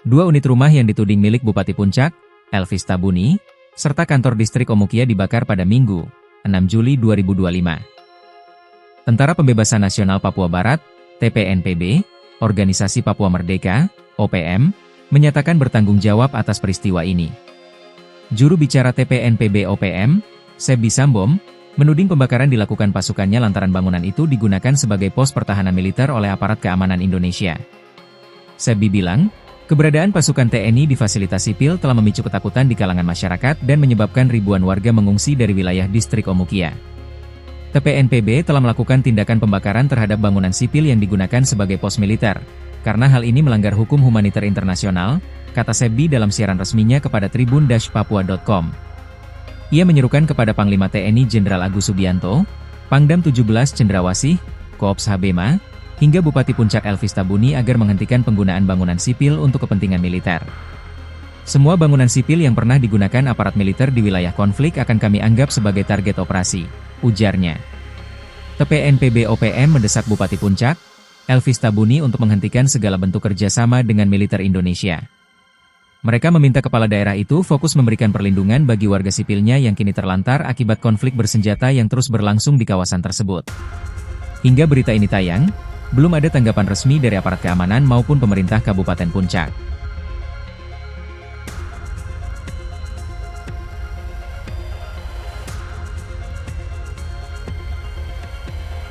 2 unit rumah yang dituding milik Bupati Puncak, Elvis Tabuni, serta kantor distrik Omukia dibakar pada Minggu, 6 Juli 2025. Tentara Pembebasan Nasional Papua Barat, TPNPB, Organisasi Papua Merdeka, OPM, menyatakan bertanggung jawab atas peristiwa ini. Juru bicara TPNPB OPM, Sebi Sambom, menuding pembakaran dilakukan pasukannya lantaran bangunan itu digunakan sebagai pos pertahanan militer oleh aparat keamanan Indonesia. Sebi bilang, keberadaan pasukan TNI di fasilitas sipil telah memicu ketakutan di kalangan masyarakat dan menyebabkan ribuan warga mengungsi dari wilayah distrik Omukia. TPNPB telah melakukan tindakan pembakaran terhadap bangunan sipil yang digunakan sebagai pos militer, karena hal ini melanggar hukum humaniter internasional, kata Sebi dalam siaran resminya kepada tribun-papua.com. Ia menyerukan kepada Panglima TNI Jenderal Agus Subianto, Pangdam 17 Cendrawasih, Koops Habema, hingga Bupati Puncak Elvis Tabuni agar menghentikan penggunaan bangunan sipil untuk kepentingan militer. Semua bangunan sipil yang pernah digunakan aparat militer di wilayah konflik akan kami anggap sebagai target operasi, ujarnya. TPNPB OPM mendesak Bupati Puncak, Elvis Tabuni untuk menghentikan segala bentuk kerjasama dengan militer Indonesia. Mereka meminta kepala daerah itu fokus memberikan perlindungan bagi warga sipilnya yang kini terlantar akibat konflik bersenjata yang terus berlangsung di kawasan tersebut. Hingga berita ini tayang, belum ada tanggapan resmi dari aparat keamanan maupun pemerintah Kabupaten Puncak.